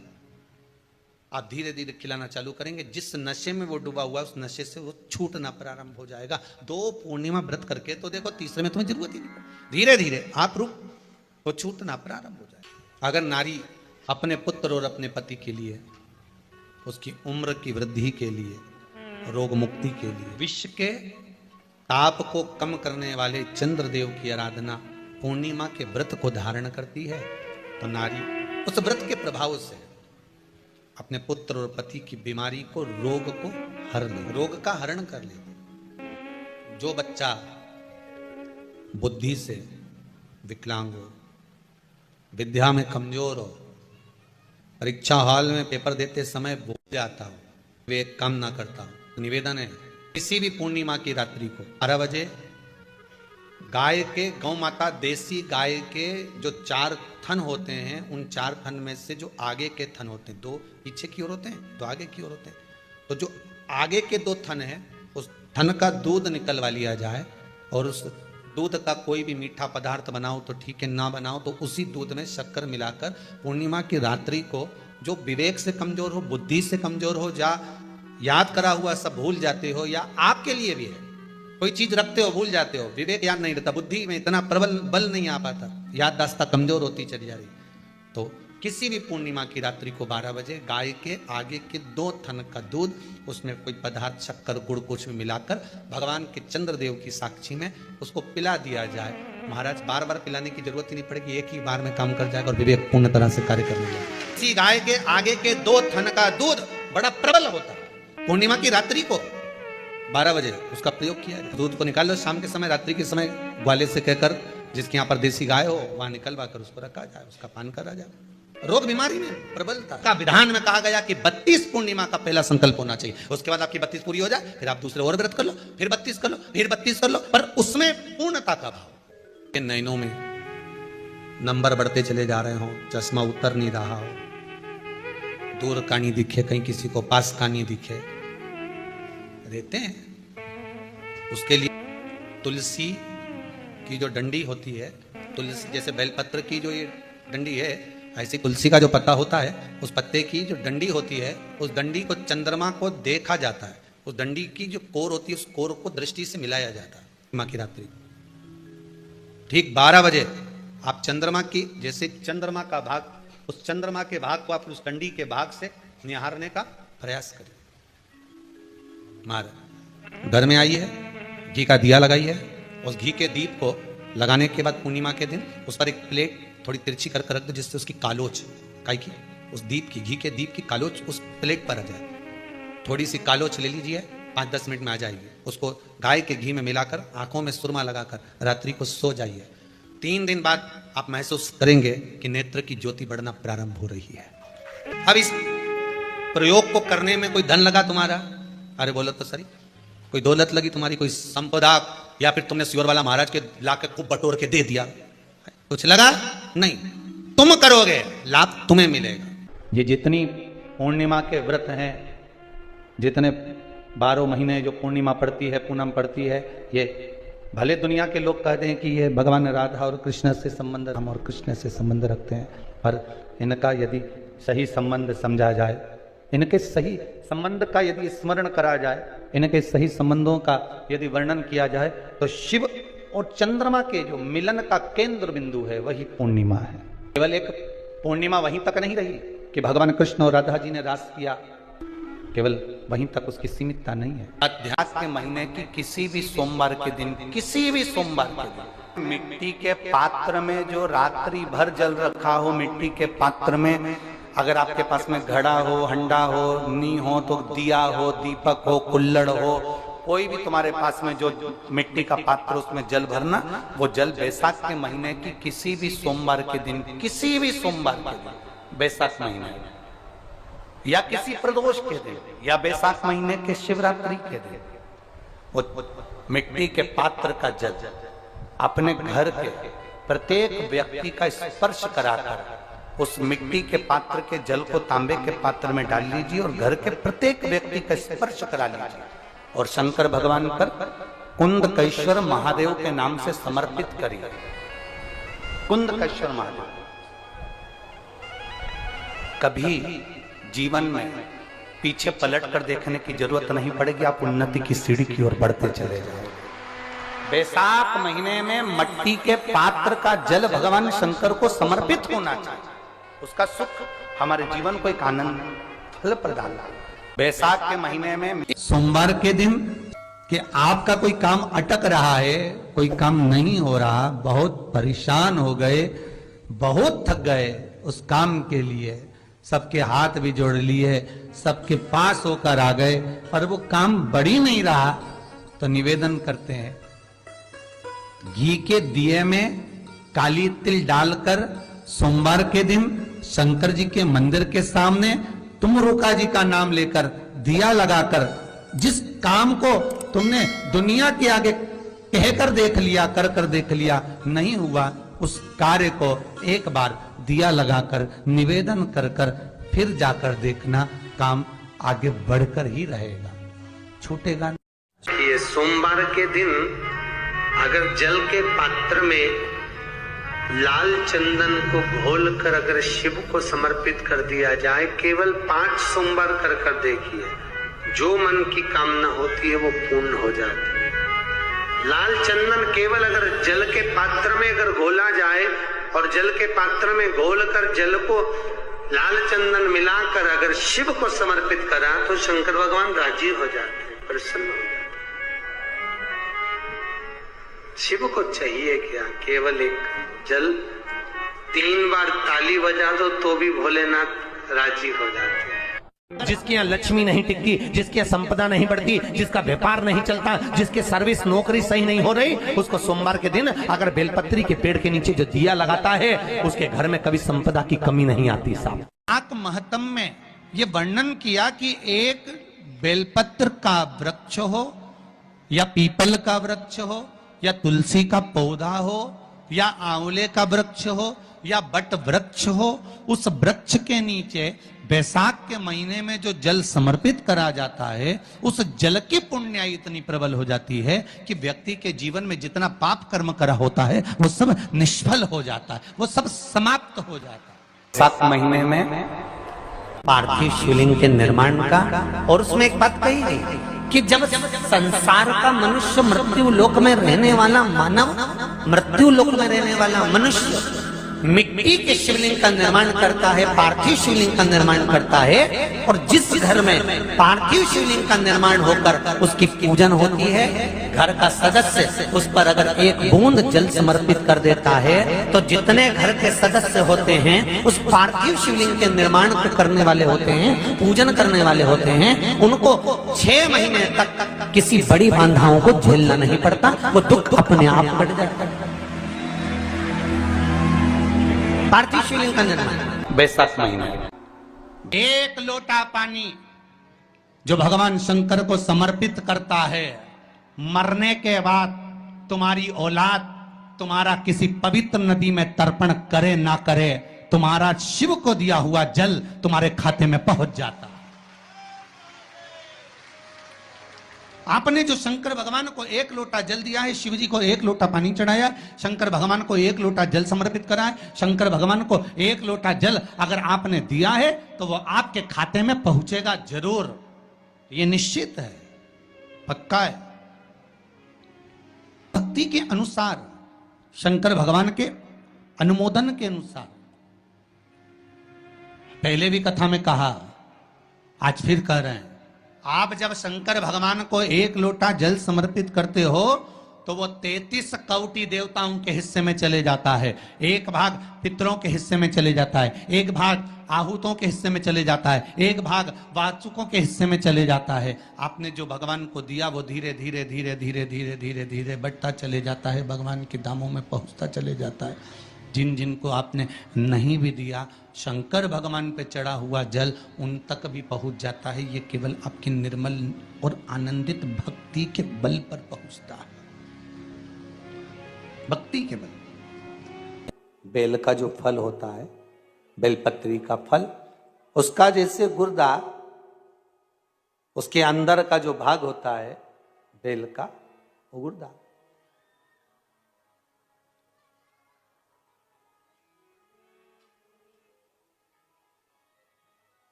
आप धीरे धीरे खिलाना चालू करेंगे, जिस नशे में वो डूबा हुआ है उस नशे से वो छूटना प्रारंभ हो जाएगा। 2 पूर्णिमा व्रत करके तो देखो, तीसरे में तुम्हें जरूरत ही नहीं, धीरे धीरे आप रुक, वो छूटना प्रारंभ हो जाएगा। अगर नारी अपने पुत्र और अपने पति के लिए, उसकी उम्र की वृद्धि के लिए, रोग मुक्ति के लिए, विश्व के ताप को कम करने वाले चंद्रदेव की आराधना पूर्णिमा के व्रत को धारण करती है, तो नारी उस व्रत के प्रभाव से अपने पुत्र और पति की बीमारी को, रोग को हर ले, रोग का हरण कर ले। जो बच्चा बुद्धि से विकलांग हो, विद्या में कमजोर हो, परीक्षा हॉल में पेपर देते समय भूल जाता हो, वे एक काम ना करता हो, तो निवेदन है किसी भी पूर्णिमा की रात्रि को 12 बजे गाय के, गौ माता देसी गाय के जो 4 थन होते हैं, उन 4 थन में से जो आगे के थन होते हैं, 2 पीछे की ओर होते हैं, 2 आगे की ओर होते हैं, तो जो आगे के 2 थन हैं उस थन का दूध निकलवा लिया जाए, और उस दूध का कोई भी मीठा पदार्थ बनाओ तो ठीक है, ना बनाओ तो उसी दूध में शक्कर मिलाकर पूर्णिमा की रात्रि को, जो विवेक से कमजोर हो, बुद्धि से कमजोर हो, या याद करा हुआ सब भूल जाते हो, या आपके लिए भी है कोई चीज रखते हो भूल जाते हो, विवेक याद नहीं रहता, बुद्धि में इतना प्रबल बल नहीं आ पाता, याददाश्त कमजोर होती चली जा रही, तो किसी भी पूर्णिमा की रात्रि को 12 बजे गाय के आगे के 2 थन का दूध, उसमें कोई पदार्थ, शक्कर, गुड़ कुछ भी मिलाकर भगवान के चंद्रदेव की साक्षी में उसको पिला दिया जाए। महाराज बार बार पिलाने की जरूरत ही नहीं पड़ेगी, एक ही बार में काम कर जाएगा और विवेक पूर्ण तरह से कार्य करने लगेगा। इसी गाय के आगे के 2 थन का दूध बड़ा प्रबल होता है। पूर्णिमा की रात्रि को 12 बजे उसका प्रयोग किया जाए। दूध को निकाल लो, शाम के समय, रात्रि के समय ग्वाले से कहकर, जिसके यहाँ पर देसी गाय हो वहां निकलवा कर उसको रखा जाए, उसका पान करा जाए। रोग बीमारी में प्रबलता का विधान में कहा गया कि 32 पूर्णिमा का पहला संकल्प होना चाहिए, उसके बाद आपकी 32 पूरी हो जाए, फिर आप दूसरे और व्रत कर लो, फिर 32 कर लो, फिर 32 कर लो, पर उसमें पूर्णता का भाव। नैनों में नंबर बढ़ते चले जा रहे हो, चश्मा उतर नहीं रहा हो, दूर का नहीं दिखे, कहीं किसी को पास का नहीं दिखे, रहते हैं, उसके लिए तुलसी की जो डंडी होती है, तुलसी जैसे बेलपत्र की जो ये डंडी है, ऐसी तुलसी का जो पत्ता होता है, उस पत्ते की जो डंडी होती है, उस डंडी को चंद्रमा को देखा जाता है, उस डंडी की जो कोर होती है, उस कोर को दृष्टि से मिलाया जाता है। माँ की रात्रि ठीक 12 बजे आप चंद्रमा की, जैसे चंद्रमा का भाग, उस चंद्रमा के भाग को आप उस डंडी के भाग से निहारने का प्रयास करें। महाराज घर में आई है, घी का दिया लगाई है, उस घी के दीप को लगाने के बाद पूर्णिमा के दिन उस पर एक प्लेट थोड़ी तिरछी कर रख दो, जिससे उसकी कालोच, काई की, उस दीप की, घी के दीप की कालोच उस प्लेट पर आ जाए। थोड़ी सी कालोच ले लीजिए, 5-10 मिनट में आ जाएगी। उसको गाय के घी में मिलाकर आंखों में सुरमा लगाकर रात्रि को सो जाइए। 3 दिन बाद आप महसूस करेंगे कि नेत्र की ज्योति बढ़ना प्रारंभ हो रही है। अब इस प्रयोग को करने में कोई धन लगा तुम्हारा? अरे बोलो तो सही। कोई दौलत लगी तुम्हारी, कोई संपदा, या फिर तुमने सियोर वाला महाराज के लाके खूब बटोर के दे दिया, कुछ लगा नहीं। तुम करोगे, लाभ तुम्हें मिलेगा। ये जितनी पूर्णिमा के व्रत हैं, जितने 12 महीने जो पूर्णिमा पड़ती है, पूनम पड़ती है, ये भले दुनिया के लोग कहते हैं कि ये भगवान राधा और कृष्ण से संबंध, हम और कृष्ण से संबंध रखते हैं, पर इनका यदि सही संबंध समझा जाए, इनके सही संबंध का यदि स्मरण करा जाए, इनके सही संबंधों का यदि वर्णन किया जाए, तो शिव और चंद्रमा के जो मिलन का केंद्र बिंदु है वही पूर्णिमा है। केवल एक पूर्णिमा वहीं तक नहीं रही कि भगवान कृष्ण और राधा जी ने रास किया, केवल वहीं तक उसकी सीमितता नहीं है। अध्यात्म के महीने की किसी भी सोमवार के दिन, किसी भी सोमवार के दिन मिट्टी के पात्र में जो रात्रि भर जल रखा हो, मिट्टी के पात्र में, अगर आपके पास में घड़ा हो, हंडा हो, नी हो, तो दिया हो, दीपक हो, कुल्लड़ हो, कोई भी तुम्हारे पास में जो मिट्टी का पात्र, उसमें जल भरना। वो जल बैसाख के महीने की किसी भी सोमवार के दिन, किसी भी सोमवार के दिन, बैसाख महीने या किसी प्रदोष के दिन, या बैसाख महीने के शिवरात्रि के दिन, वो मिट्टी के पात्र का जल अपने घर के प्रत्येक व्यक्ति का स्पर्श कराकर उस मिट्टी के पात्र के जल को तांबे के पात्र में डाल लीजिए और घर के प्रत्येक व्यक्ति का स्पर्श करा लीजिए और शंकर भगवान पर कुंदकेश्वर महादेव के नाम से समर्पित करिए। कुंदकेश्वर महादेव। कभी जीवन में पीछे पलट कर देखने की जरूरत नहीं पड़ेगी, आप उन्नति की सीढ़ी की ओर बढ़ते चले जाओगे। बैसाख महीने में मिट्टी के पात्र का जल भगवान शंकर को समर्पित होना चाहिए, उसका सुख हमारे जीवन को एक आनंद फल प्रदान। बैसाख के महीने में सोमवार के दिन कि आपका कोई काम अटक रहा है, कोई काम नहीं हो रहा, बहुत परेशान हो गए, बहुत थक गए उस काम के लिए, सबके हाथ भी जोड़ लिए, सबके पास होकर आ गए, पर वो काम बढ़ ही नहीं रहा, तो निवेदन करते हैं घी के दिए में काली तिल डालकर सोमवार के दिन शंकर जी के मंदिर के सामने तुम रुका जी का नाम लेकर दिया लगाकर, जिस काम को तुमने दुनिया के आगे कहकर देख लिया, कर कर देख लिया, नहीं हुआ, उस कार्य को एक बार दिया लगाकर निवेदन कर कर फिर जाकर देखना, काम आगे बढ़कर ही रहेगा, छूटेगा नहीं। ये सोमवार के दिन अगर जल के पात्र में लाल चंदन को घोलकर अगर शिव को समर्पित कर दिया जाए, केवल 5 सोमवार कर कर देखिए, जो मन की कामना होती है वो पूर्ण हो जाती है। लाल चंदन केवल अगर जल के पात्र में अगर घोला जाए और जल के पात्र में घोलकर जल को लाल चंदन मिलाकर अगर शिव को समर्पित करा तो शंकर भगवान राजी हो जाते हैं, प्रसन्न हो जाते हैं। शिव को चाहिए क्या? केवल एक जल। 3 बार ताली बजा दो तो भी भोलेनाथ राजी हो जाते हैं। जिसके यहाँ लक्ष्मी नहीं टिकती, जिसके यहाँ संपदा नहीं बढ़ती, जिसका व्यापार नहीं चलता, जिसके सर्विस नौकरी सही नहीं हो रही, उसको सोमवार के दिन अगर बेलपत्री के पेड़ के नीचे जो दिया लगाता है, उसके घर में कभी संपदा की कमी नहीं आती। साहब आक महत्म में ये वर्णन किया कि एक बेलपत्र का वृक्ष हो या पीपल का वृक्ष हो या तुलसी का पौधा हो या आंवले का वृक्ष हो या बट वृक्ष हो, उस वृक्ष के नीचे बैसाख के महीने में जो जल समर्पित करा जाता है, उस जल की पुण्याई इतनी प्रबल हो जाती है कि व्यक्ति के जीवन में जितना पाप कर्म करा होता है वो सब निष्फल हो जाता है, वो सब समाप्त हो जाता है। बैसाख महीने में पार्थिव शिवलिंग के निर्माण का, और उसमें एक बात कही गई कि जब संसार का मनुष्य मृत्यु लोक में रहने वाला मानव, मृत्यु लोक में रहने वाला मनुष्य मिट्टी के शिवलिंग का निर्माण करता है, पार्थिव शिवलिंग का निर्माण करता है, और जिस घर में पार्थिव शिवलिंग का निर्माण होकर उसकी पूजन होती है, घर का सदस्य उस पर अगर एक बूंद जल समर्पित कर देता है तो जितने घर के सदस्य होते हैं उस पार्थिव शिवलिंग के निर्माण को करने वाले होते हैं, पूजन करने वाले होते हैं, उनको 6 महीने तक किसी बड़ी बाधाओं को झेलना नहीं पड़ता, वो दुख अपने आप कट जाता है। पार्थिव शिवलिंग का निर्माण बैसाख महीने। एक लोटा पानी जो भगवान शंकर को समर्पित करता है, मरने के बाद तुम्हारी औलाद तुम्हारा किसी पवित्र नदी में तर्पण करे ना करे, तुम्हारा शिव को दिया हुआ जल तुम्हारे खाते में पहुंच जाता। आपने जो शंकर भगवान को एक लोटा जल दिया है, शिव जी को एक लोटा पानी चढ़ाया, शंकर भगवान को एक लोटा जल समर्पित करा है, शंकर भगवान को एक लोटा जल अगर आपने दिया है तो वो आपके खाते में पहुंचेगा जरूर, ये निश्चित है, पक्का है। भक्ति के अनुसार, शंकर भगवान के अनुमोदन के अनुसार, पहले भी कथा में कहा, आज फिर कह रहे हैं, आप जब शंकर भगवान को एक लोटा जल समर्पित करते हो तो वो 33 कौटि देवताओं के हिस्से में चले जाता है, एक भाग पितरों के हिस्से में चले जाता है, एक भाग आहूतों के हिस्से में चले जाता है, एक भाग वाचुकों के हिस्से में चले जाता है। आपने जो भगवान को दिया वो धीरे धीरे धीरे धीरे धीरे धीरे धीरे बढ़ता चले जाता है, भगवान के धामों में पहुंचता चले जाता है। जिन जिनको आपने नहीं भी दिया, शंकर भगवान पे चढ़ा हुआ जल उन तक भी पहुंच जाता है। ये केवल आपकी निर्मल और आनंदित भक्ति के बल पर पहुंचता है, भक्ति के बल। बेल का जो फल होता है, बेलपत्री का फल, उसका जैसे गुर्दा, उसके अंदर का जो भाग होता है बेल का, वो गुर्दा।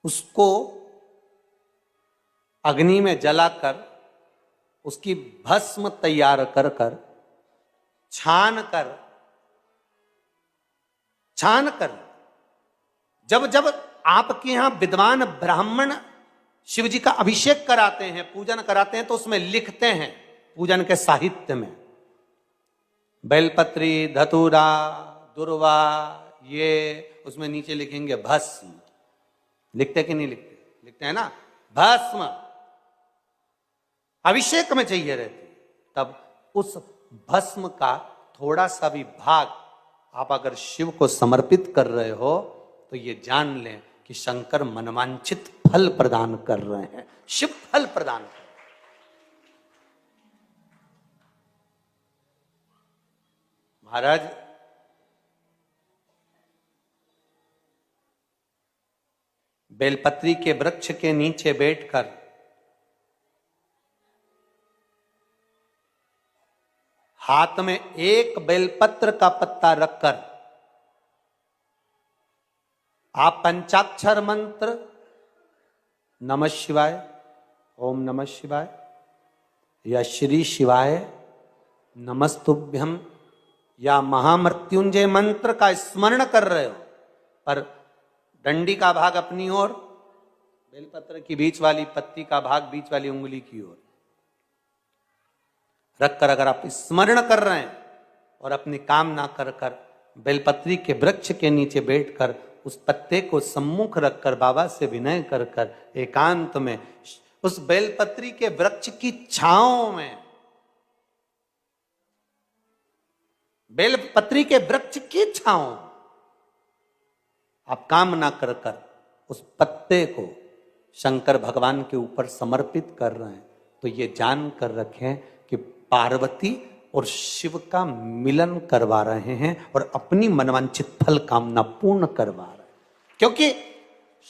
उसको अग्नि में जलाकर उसकी भस्म तैयार कर कर छान कर जब जब आपके यहां विद्वान ब्राह्मण शिव जी का अभिषेक कराते हैं, पूजन कराते हैं, तो उसमें लिखते हैं पूजन के साहित्य में, बेलपत्री, धतूरा, दुर्वा, ये उसमें नीचे लिखेंगे भस्म। लिखते कि नहीं लिखते? लिखते हैं ना, भस्म अभिषेक में चाहिए रहती। तब उस भस्म का थोड़ा सा भी भाग आप अगर शिव को समर्पित कर रहे हो तो ये जान लें कि शंकर मनवांछित फल प्रदान कर रहे हैं, शिव फल प्रदान कर रहे हैं। महाराज, बेलपत्री के वृक्ष के नीचे बैठकर हाथ में एक बेलपत्र का पत्ता रखकर आप पंचाक्षर मंत्र नमः शिवाय, ओम नमः शिवाय या श्री शिवाय नमस्तुभ्यम या महामृत्युंजय मंत्र का स्मरण कर रहे हो, पर डंडी का भाग अपनी ओर, बेलपत्र की बीच वाली पत्ती का भाग बीच वाली उंगली की ओर रखकर अगर आप स्मरण कर रहे हैं और अपनी कामना कर कर बेलपत्री के वृक्ष के नीचे बैठकर उस पत्ते को सम्मुख रखकर बाबा से विनय कर कर एकांत में उस बेलपत्री के वृक्ष की छांव में, बेलपत्री के वृक्ष की छांव आप कामना कर कर उस पत्ते को शंकर भगवान के ऊपर समर्पित कर रहे हैं, तो ये जान कर रखें कि पार्वती और शिव का मिलन करवा रहे हैं और अपनी मनवांछित फल कामना पूर्ण करवा रहे हैं। क्योंकि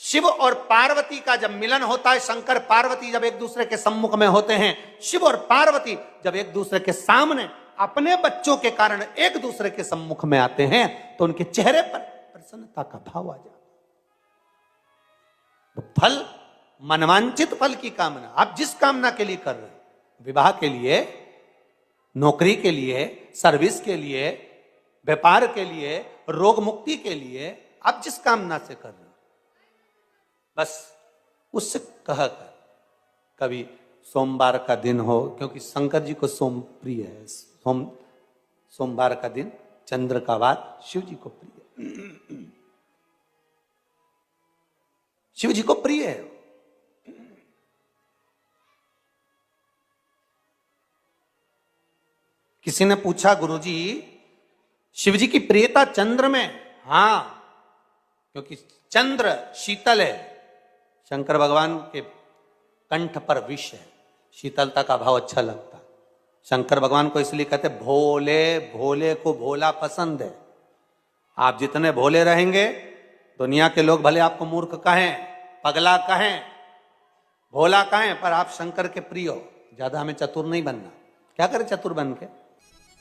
शिव और पार्वती का जब मिलन होता है, शंकर पार्वती जब एक दूसरे के सम्मुख में होते हैं, शिव और पार्वती जब एक दूसरे के सामने अपने बच्चों के कारण एक दूसरे के सम्मुख में आते हैं, तो उनके चेहरे पर प्रसन्नता का भाव आ जाता है। तो फल, मनवांछित फल की कामना आप जिस कामना के लिए कर रहे हैं, विवाह के लिए, नौकरी के लिए, सर्विस के लिए, व्यापार के लिए, रोग मुक्ति के लिए, आप जिस कामना से कर रहे हो, बस उससे कहकर कभी सोमवार का दिन हो, क्योंकि शंकर जी को सोम प्रिय है, सोमवार का दिन, चंद्र का वार शिव जी को प्रिय है, शिव जी को प्रिय है। किसी ने पूछा, गुरुजी शिव जी की प्रियता चंद्र में, हां, क्योंकि चंद्र शीतल है, शंकर भगवान के कंठ पर विष है, शीतलता का भाव अच्छा लगता है। शंकर भगवान को इसलिए कहते भोले, भोले को भोला पसंद है। आप जितने भोले रहेंगे, दुनिया के लोग भले आपको मूर्ख कहें, पगला कहें, भोला कहें, पर आप शंकर के प्रिय हो। ज्यादा हमें चतुर नहीं बनना। क्या करें चतुर बन के?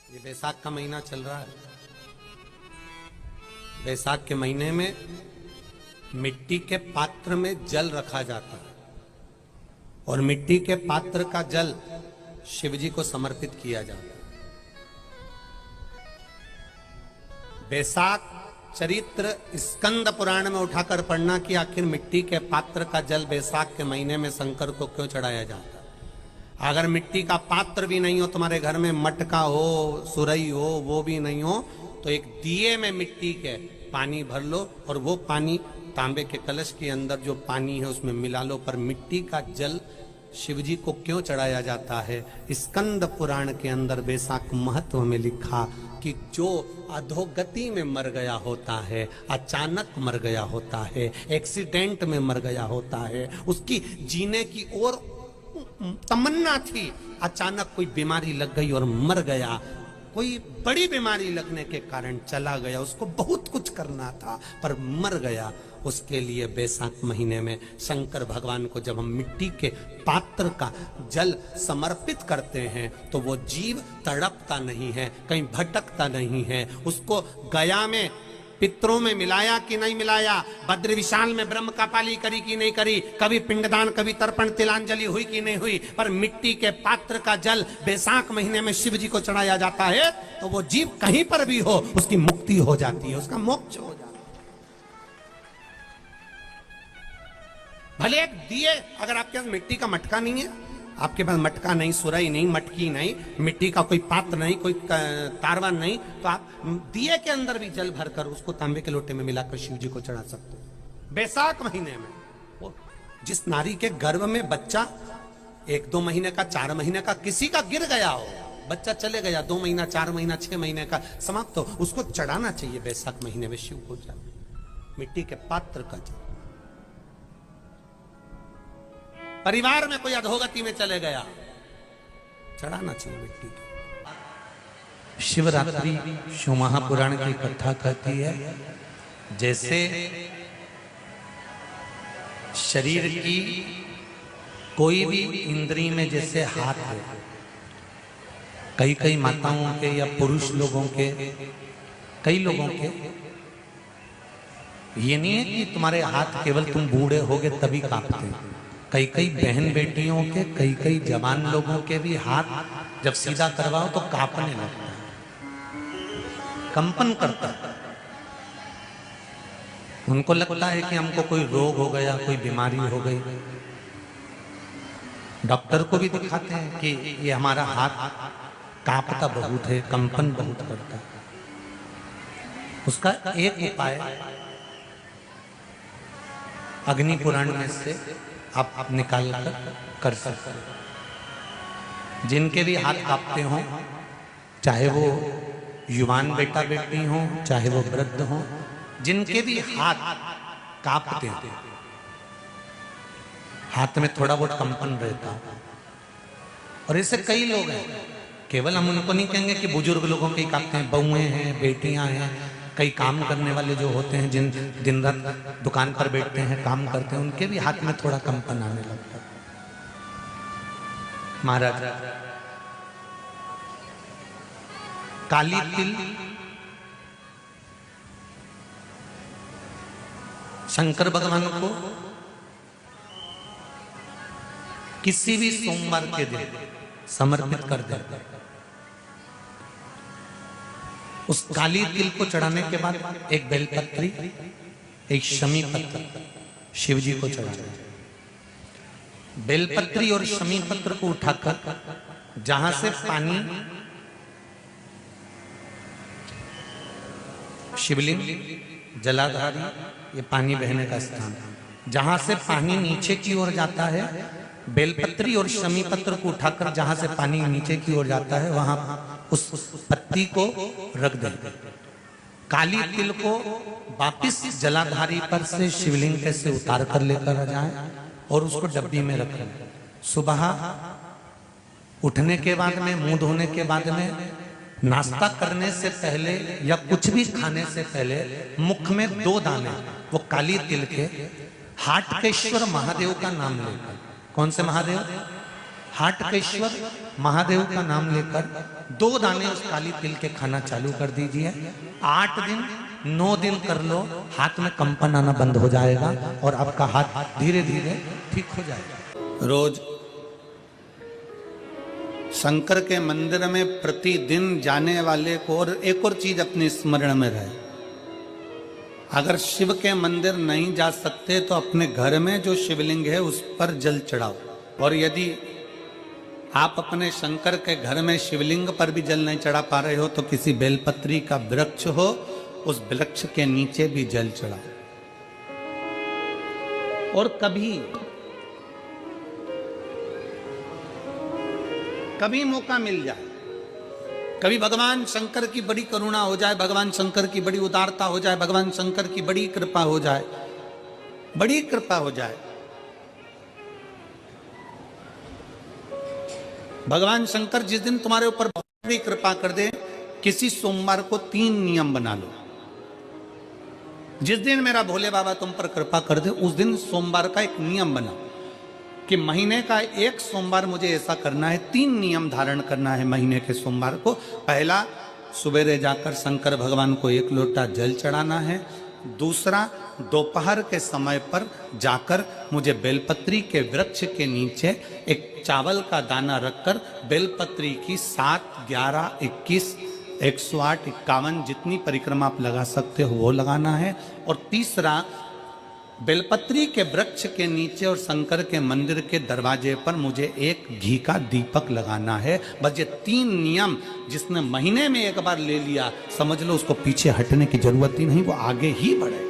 ये बैसाख का महीना चल रहा है। बैसाख के महीने में मिट्टी के पात्र में जल रखा जाता है और मिट्टी के पात्र का जल शिव जी को समर्पित किया जाता है। बैसाख चरित्र स्कंद पुराण में उठाकर पढ़ना कि आखिर मिट्टी के पात्र का जल बैसाख के महीने में शंकर को क्यों चढ़ाया जाता है। अगर मिट्टी का पात्र भी नहीं हो, तुम्हारे घर में मटका हो, सुरई हो, वो भी नहीं हो, तो एक दिए में मिट्टी के पानी भर लो और वो पानी तांबे के कलश के अंदर जो पानी है उसमें मिला लो। पर मिट्टी का जल शिव जी को क्यों चढ़ाया जाता है? स्कंद पुराण के अंदर बैसाख महत्व में लिखा कि जो अधोगति में मर गया होता है, अचानक मर गया होता है, एक्सीडेंट में मर गया होता है, उसकी जीने की और तमन्ना थी, अचानक कोई बीमारी लग गई और मर गया, कोई बड़ी बीमारी लगने के कारण चला गया, उसको बहुत कुछ करना था पर मर गया। उसके लिए बैसाख महीने में शंकर भगवान को जब हम मिट्टी के पात्र का जल समर्पित करते हैं तो वो जीव तड़पता नहीं है, कहीं भटकता नहीं है। उसको गया में पितरों में मिलाया कि नहीं मिलाया, भद्र विशाल में ब्रह्म का पाली करी कि नहीं करी, कभी पिंडदान, कभी तर्पण, तिलांजलि हुई कि नहीं हुई, पर मिट्टी के पात्र का जल बैसाख महीने में शिव जी को चढ़ाया जाता है तो वो जीव कहीं पर भी हो उसकी मुक्ति हो जाती है, उसका मोक्ष हो जाता है। भले एक दिए, अगर आपके पास मिट्टी का मटका नहीं है, आपके पास मटका नहीं, सुराई नहीं, मटकी नहीं, मिट्टी का कोई पात्र नहीं, कोई तारवा नहीं, तो आप दिए के अंदर भी जल भरकर उसको तांबे के लोटे में मिलाकर शिव जी को चढ़ा सकते हो। बैसाख महीने में वो जिस नारी के गर्भ में बच्चा 1-2 महीने का, 4 महीने का किसी का गिर गया हो, बच्चा चले गया 2 महीना, 4 महीना, 6 महीने का समाप्त हो, उसको चढ़ाना चाहिए बैसाख महीने में शिव को जल, मिट्टी के पात्र का जल। परिवार में कोई अधोगति में चले गया, चढ़ाना चाहिए मिट्टी की। शिवरात्रि शिव महापुराण की कथा कहती है, जैसे शरीर की कोई भी इंद्री में जैसे हाथ है, कई कई माताओं के या पुरुष लोगों के, कई लोगों के, ये नहीं है कि तुम्हारे हाथ केवल तुम बूढ़े होगे तभी कांपते हैं। कई कई बहन बेटियों के, कई कई जवान लोगों के भी हाथ जब सीधा करवाओ तो कांपने लगता है, कंपन करता है। उनको लगता है कि हमको कोई रोग हो गया, कोई बीमारी हो गई। डॉक्टर को भी दिखाते हैं कि ये हमारा हाथ कांपता बहुत है, कंपन बहुत करता है। उसका एक उपाय अग्नि पुराण में से आप निकाल कर सकते हैं। जिनके भी हाथ कांपते हों, चाहे वो युवान बेटा बेटी हो, चाहे वो वृद्ध हो, जिनके भी हाथ कांपते हैं, हाथ में थोड़ा बहुत कंपन रहता है, और ऐसे कई लोग हैं, केवल हम उनको नहीं कहेंगे कि बुजुर्ग लोगों के ही कांपते हैं, बहुएं हैं, बेटियां हैं, कई काम करने वाले जो होते हैं, जिन दिन रात दुकान पर बैठते हैं, काम करते हैं, उनके भी हाथ में थोड़ा कंपन आने लगता है। महाराज काली तिल शंकर भगवान को किसी भी सोमवार के दिन समर्पित कर देते हैं। उस काली तिल को चढ़ाने के बाद एक बेलपत्री, एक शमी पत्र शिव जी को चढ़ाना। बेलपत्री और शमी पत्र को उठाकर जहां से पानी शिवलिंग, जलाधारी, ये पानी बहने का स्थान, जहां से पानी नीचे की ओर जाता है, बेलपत्री और शमी पत्र को उठाकर जहां से पानी नीचे की ओर जाता है वहां उस पत्ती को रख दें। काली तिल को वापिस जलाधारी पर से शिवलिंग से उतार कर लेकर आ जाए और उसको डब्बी में रखें। सुबह उठने के बाद में, मुंह धोने के बाद में, नाश्ता करने से पहले या कुछ भी खाने से पहले मुख में 2 दाने वो काली तिल के हाटकेश्वर महादेव का नाम लेकर, कौन से महादेव? हाटकेश्वर महादेव का नाम लेकर 2 दाने उस काली तिल के खाना चालू कर दीजिए। 8 दिन 9 दिन कर लो, हाथ में कंपन आना बंद हो जाएगा और आपका हाथ धीरे धीरे ठीक हो जाएगा। रोज शंकर के मंदिर में प्रतिदिन जाने वाले को और एक और चीज अपने स्मरण में रहे, अगर शिव के मंदिर नहीं जा सकते तो अपने घर में जो शिवलिंग है उस पर जल चढ़ाओ। और यदि आप अपने शंकर के घर में शिवलिंग पर भी जल नहीं चढ़ा पा रहे हो तो किसी बेलपत्री का वृक्ष हो, उस वृक्ष के नीचे भी जल चढ़ाओ। और कभी मौका मिल जाए, कभी भगवान शंकर की बड़ी करुणा हो जाए, भगवान शंकर की बड़ी उदारता हो जाए, भगवान शंकर की बड़ी कृपा हो जाए, बड़ी कृपा हो जाए, भगवान शंकर जिस दिन तुम्हारे ऊपर बड़ी कृपा कर दे, किसी सोमवार को 3 नियम बना लो। जिस दिन मेरा भोले बाबा तुम पर कृपा कर दे उस दिन सोमवार का एक नियम बना कि महीने का एक सोमवार मुझे ऐसा करना है, 3 नियम धारण करना है महीने के सोमवार को। पहला, सवेरे जाकर शंकर भगवान को 1 लोटा जल चढ़ाना है। दूसरा, दोपहर के समय पर जाकर मुझे बेलपत्री के वृक्ष के नीचे एक चावल का दाना रखकर बेलपत्री की 7, 11, 21, 108, 51 जितनी परिक्रमा आप लगा सकते हो वो लगाना है। और तीसरा, बेलपत्री के वृक्ष के नीचे और शंकर के मंदिर के दरवाजे पर मुझे एक घी का दीपक लगाना है। बस ये 3 नियम जिसने महीने में एक बार ले लिया, समझ लो उसको पीछे हटने की जरूरत ही नहीं, वो आगे ही बढ़े।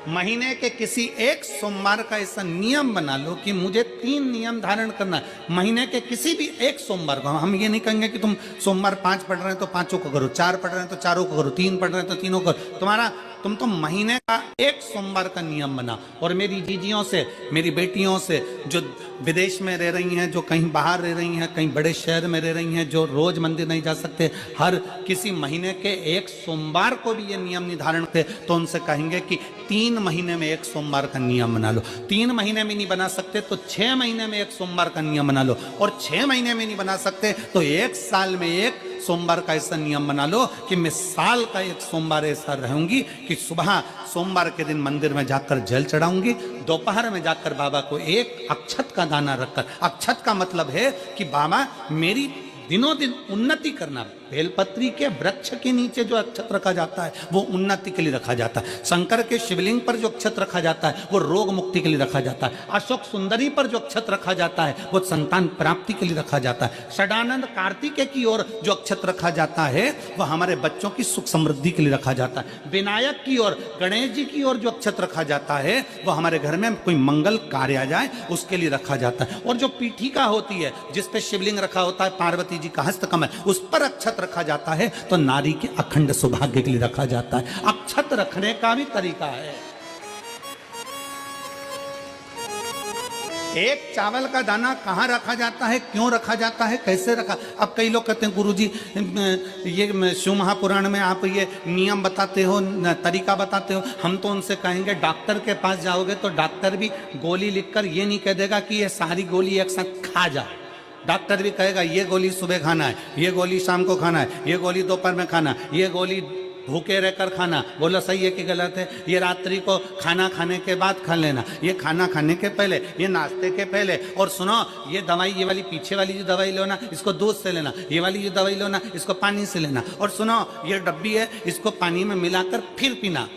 महीने के किसी एक सोमवार का ऐसा नियम बना लो कि मुझे 3 नियम धारण करना है महीने के किसी भी एक सोमवार को। हम ये नहीं कहेंगे कि तुम सोमवार 5 पढ़ रहे हैं तो 5 को करो, 4 पढ़ रहे हैं तो 4 को करो, 3 पढ़ रहे हैं तो 3 को करो। तुम तो महीने का एक सोमवार का नियम बना। और मेरी जीजियों से, मेरी बेटियों से जो विदेश में रह रही हैं, जो कहीं बाहर रह रही हैं, कहीं बड़े शहर में रह रही हैं, जो रोज मंदिर नहीं जा सकते, हर किसी महीने के एक सोमवार को भी ये नियम निर्धारण थे, तो उनसे कहेंगे कि 3 महीने में एक सोमवार का नियम बना लो। 3 महीने में नहीं बना सकते तो 6 महीने में एक सोमवार का नियम बना लो। और 6 महीने में नहीं बना सकते तो 1 साल में एक सोमवार का ऐसा नियम बना लो कि मैं साल का एक सोमवार ऐसा रहूंगी कि सुबह सोमवार के दिन मंदिर में जाकर जल चढ़ाऊंगी, दोपहर में जाकर बाबा को एक अक्षत का दाना रखकर, अक्षत का मतलब है कि बाबा मेरी दिनों दिन उन्नति करना। बेलपत्री के वृक्ष के नीचे जो अक्षत रखा जाता है वो उन्नति के लिए रखा जाता है। शंकर के शिवलिंग पर जो अक्षत रखा जाता है वो रोग मुक्ति के लिए रखा जाता है। अशोक सुंदरी पर जो अक्षत रखा जाता है वो संतान प्राप्ति के लिए रखा जाता है। षडानंद कार्तिकेय की ओर जो अक्षत रखा जाता है वो हमारे बच्चों की सुख समृद्धि के लिए रखा जाता है। विनायक की ओर, गणेश जी की ओर जो अक्षत रखा जाता है वो हमारे घर में कोई मंगल कार्य आ जाए उसके लिए रखा जाता है। और जो पीठिका होती है जिसपे शिवलिंग रखा होता है, पार्वती जी का हस्तकमल, उस पर अक्षत रखा जाता है तो नारी के अखंड सौभाग्य के लिए रखा जाता है। अक्षत रखने का भी तरीका है। एक चावल का दाना कहाँ रखा जाता है, क्यों रखा जाता है, कैसे रखा। अब कई लोग कहते हैं गुरुजी ये शिव महापुराण में आप ये नियम बताते हो, तरीका बताते हो। हम तो उनसे कहेंगे डॉक्टर के पास जाओगे तो डॉक्टर भी गोली लिखकर ये नहीं कह देगा कि ये सारी गोली एक साथ खा जा। डॉक्टर भी कहेगा ये गोली सुबह खाना है, ये गोली शाम को खाना है, ये गोली दोपहर में खाना, ये गोली भूखे रहकर खाना। बोलो सही है कि गलत है? ये रात्रि को खाना खाने के बाद खा लेना, ये खाना खाने के पहले, ये नाश्ते के पहले। और सुनो ये दवाई, ये वाली पीछे वाली जो दवाई लो ना इसको दूध से लेना, ये वाली जो दवाई लो ना इसको पानी से लेना। और सुनो ये डब्बी है इसको पानी में मिलाकर फिर पीना।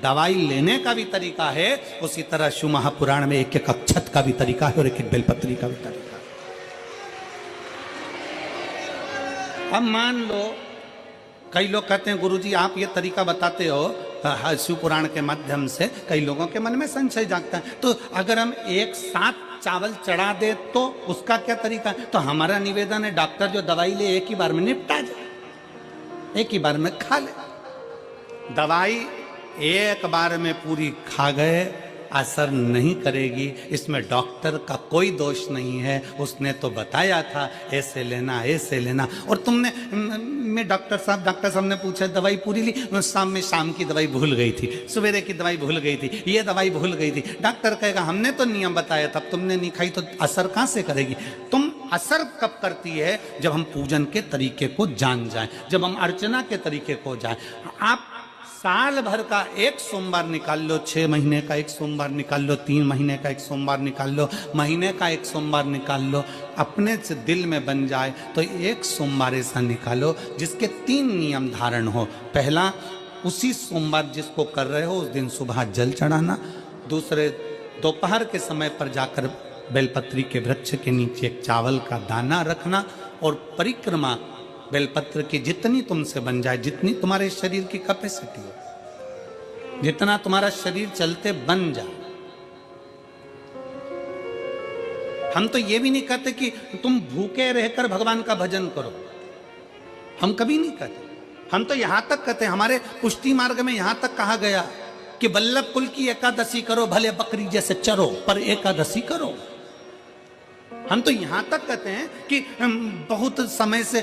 दवाई लेने का भी तरीका है, उसी तरह शिव महापुराण में एक एक अक्षत का भी तरीका है और एक एक बेलपत्री का भी तरीका है। अब मान लो कई लोग कहते हैं गुरुजी आप ये तरीका बताते हो शिव पुराण के माध्यम से कई लोगों के मन में संशय जागता है। तो अगर हम एक साथ चावल चढ़ा दे तो उसका क्या तरीका है? तो हमारा निवेदन है डॉक्टर जो दवाई ले एक ही बार में निपटा जाए, एक ही बार में खा ले। दवाई एक बार में पूरी खा गए असर नहीं करेगी, इसमें डॉक्टर का कोई दोष नहीं है। उसने तो बताया था ऐसे लेना ऐसे लेना, और तुमने मैं डॉक्टर साहब ने पूछा दवाई पूरी ली, शाम की दवाई भूल गई थी, सवेरे की दवाई भूल गई थी, ये दवाई भूल गई थी। डॉक्टर कहेगा हमने तो नियम बताया था, तुमने नहीं खाई तो असर कहाँ से करेगी? तुम असर कब करती है? जब हम पूजन के तरीके को जान जाएं, जब हम अर्चना के तरीके को जाएं। आप साल भर का एक सोमवार निकाल लो, 6 महीने का एक सोमवार निकाल लो, 3 महीने का एक सोमवार निकाल लो, महीने का एक सोमवार निकाल लो, अपने से दिल में बन जाए तो एक सोमवार ऐसा निकालो जिसके 3 नियम धारण हो। पहला, उसी सोमवार जिसको कर रहे हो उस दिन सुबह जल चढ़ाना। दूसरे, दोपहर के समय पर जाकर बेलपत्री के वृक्ष के नीचे एक चावल का दाना रखना, और परिक्रमा बेलपत्र की जितनी तुमसे बन जाए, जितनी तुम्हारे शरीर की कैपेसिटी हो, जितना तुम्हारा शरीर चलते बन जाए। हम तो ये भी नहीं कहते कि तुम भूखे रहकर भगवान का भजन करो, हम कभी नहीं कहते। हम तो यहां तक कहते हैं, हमारे पुष्टि मार्ग में यहां तक कहा गया कि वल्लभ कुल की एकादशी करो, भले बकरी जैसे चरो पर एकादशी करो। हम तो यहां तक कहते हैं कि बहुत समय से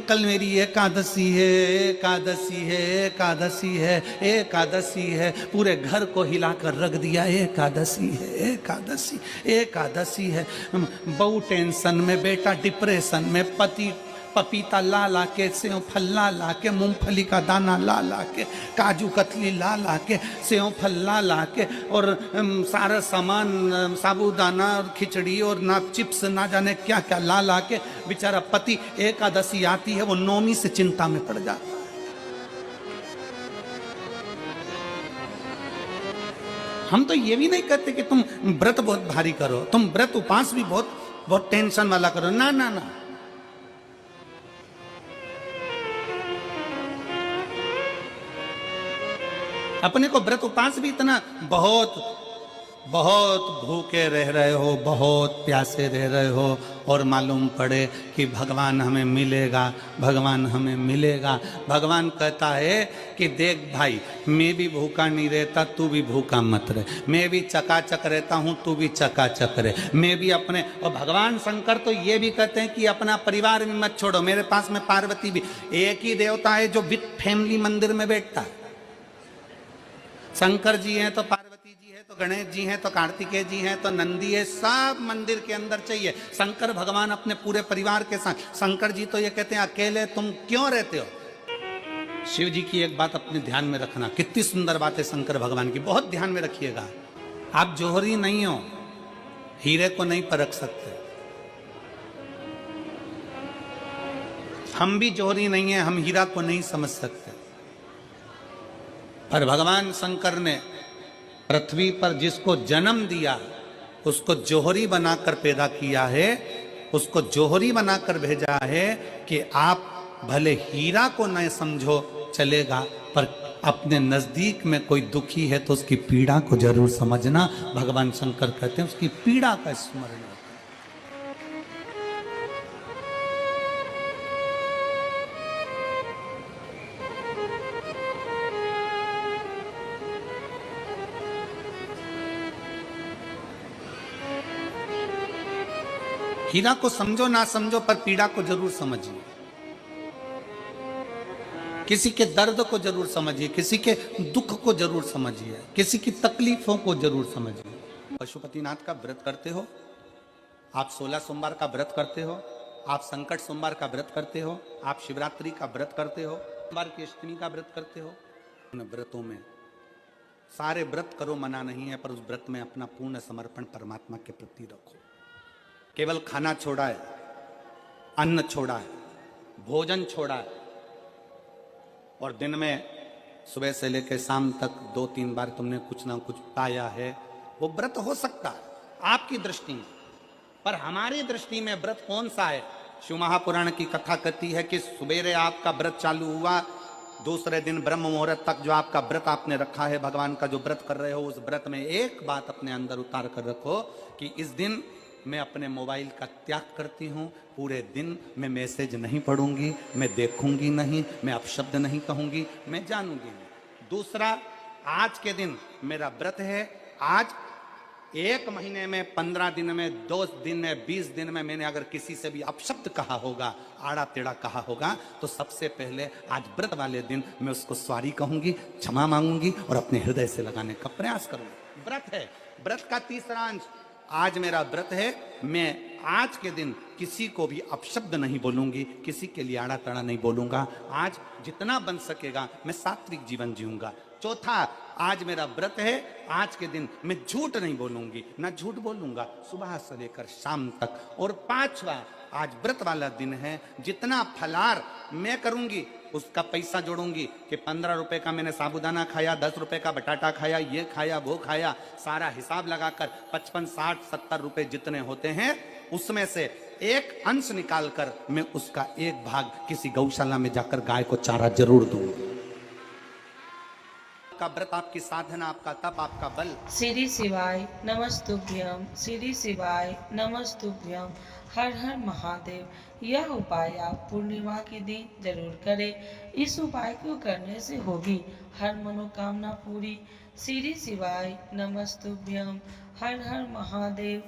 कल मेरी एकादशी है, एकादशी है, एकादशी है, एकादशी है, पूरे घर को हिलाकर रख दिया, एकादशी है, एकादशी, एकादशी है। बहू टेंशन में, बेटा डिप्रेशन में, पति पपीता ला ला के, सेव फल ला ला के, मूंगफली का दाना ला ला के, काजू कतली ला ला के, सेव फल ला ला के, और सारा सामान साबूदाना और खिचड़ी और ना चिप्स ना जाने क्या क्या ला ला के, बेचारा पति एकादशी आती है वो नौमी से चिंता में पड़ जाता है। हम तो ये भी नहीं कहते कि तुम व्रत बहुत भारी करो, तुम व्रत उपास भी बहुत टेंशन वाला करो, ना ना ना। अपने को व्रत उपास भी इतना बहुत भूखे रह रहे हो, बहुत प्यासे रह रहे हो, और मालूम पड़े कि भगवान हमें मिलेगा, भगवान हमें मिलेगा। भगवान कहता है कि देख भाई, मैं भी भूखा नहीं रहता, तू भी भूखा मत रहे, मैं भी चकाचक रहता हूँ, तू भी चकाचक रहे, मैं भी अपने। और भगवान शंकर तो ये भी कहते हैं कि अपना परिवार भी मत छोड़ो। मेरे पास में पार्वती भी, एक ही देवता है जो विद फैमिली मंदिर में बैठता है। शंकर जी हैं तो पार्वती जी है, तो गणेश जी हैं, तो कार्तिकेय जी हैं, तो नंदी है, सब मंदिर के अंदर चाहिए। शंकर भगवान अपने पूरे परिवार के साथ। शंकर जी तो ये कहते हैं अकेले तुम क्यों रहते हो? शिव जी की एक बात अपने ध्यान में रखना, कितनी सुंदर बात है शंकर भगवान की, बहुत ध्यान में रखिएगा। आप जौहरी नहीं हो, हीरे को नहीं परख सकते। हम भी जौहरी नहीं है, हम हीरा को नहीं समझ सकते। पर भगवान शंकर ने पृथ्वी पर जिसको जन्म दिया उसको जौहरी बनाकर पैदा किया है, उसको जौहरी बनाकर भेजा है कि आप भले हीरा को न समझो चलेगा, पर अपने नजदीक में कोई दुखी है तो उसकी पीड़ा को जरूर समझना। भगवान शंकर कहते हैं उसकी पीड़ा का स्मरण। हीरा को समझो ना समझो, पर पीड़ा को जरूर समझिए। किसी के दर्द को जरूर समझिए, किसी के दुख को जरूर समझिए, किसी की तकलीफों को जरूर समझिए। पशुपतिनाथ का व्रत करते हो आप, 16 सोमवार का व्रत करते हो आप, संकट सोमवार का व्रत करते हो आप, शिवरात्रि का व्रत करते हो, सोमवार की अष्टमी का व्रत करते हो। उन व्रतों में सारे व्रत करो, मना नहीं है, पर उस व्रत में अपना पूर्ण समर्पण परमात्मा के प्रति रखो। केवल खाना छोड़ा है, अन्न छोड़ा है, भोजन छोड़ा है, और दिन में सुबह से लेकर शाम तक 2-3 बार तुमने कुछ ना कुछ पाया है, वो व्रत हो सकता है आपकी दृष्टि में। पर हमारी दृष्टि में व्रत कौन सा है? शिव महापुराण की कथा कहती है कि सुबेरे आपका व्रत चालू हुआ, दूसरे दिन ब्रह्म मुहूर्त तक जो आपका व्रत आपने रखा है, भगवान का जो व्रत कर रहे हो, उस व्रत में एक बात अपने अंदर उतार कर रखो कि इस दिन मैं अपने मोबाइल का त्याग करती हूँ, पूरे दिन मैं मैसेज नहीं पढ़ूंगी, मैं देखूंगी नहीं, मैं अपशब्द नहीं कहूंगी, मैं जानूंगी नहीं। दूसरा, आज के दिन मेरा व्रत है, आज 1 महीने में, 15 दिन में, 2 दिन में, 20 दिन में मैंने अगर किसी से भी अपशब्द कहा होगा, आड़ा टेढ़ा कहा होगा, तो सबसे पहले आज व्रत वाले दिन मैं उसको सॉरी कहूंगी, क्षमा मांगूंगी और अपने हृदय से लगाने का प्रयास करूंगी। व्रत है। व्रत का तीसरा अंश, आज मेरा व्रत है, मैं आज के दिन किसी को भी अपशब्द नहीं बोलूंगी, किसी के लिए आड़ा टेढ़ा नहीं बोलूंगा। आज जितना बन सकेगा मैं सात्विक जीवन जीऊंगा। चौथा, आज मेरा व्रत है, आज के दिन मैं झूठ नहीं बोलूंगी, ना झूठ बोलूंगा सुबह से लेकर शाम तक। और पांचवा, आज व्रत वाला दिन है, जितना फलार मैं करूंगी उसका पैसा जोड़ूंगी कि 15 रुपए का मैंने साबुदाना खाया, 10 रुपए का बटाटा खाया, ये खाया वो खाया, सारा हिसाब लगाकर 55, 60, 70 रुपए जितने होते हैं उसमें से एक अंश निकालकर मैं उसका एक भाग किसी गौशाला में जाकर गाय को चारा जरूर दूंगी। आपका व्रत, आपकी साधना, आपका तप, आपका बल। श्री शिवाय नमस्तुभ्यम, श्री शिवाय नमस्तुभ्यम, हर हर महादेव। यह उपाय आप पूर्णिमा के दिन जरूर करें। इस उपाय को करने से होगी हर मनोकामना पूरी। श्री शिवाय नमस्तुभ्यम, हर हर महादेव।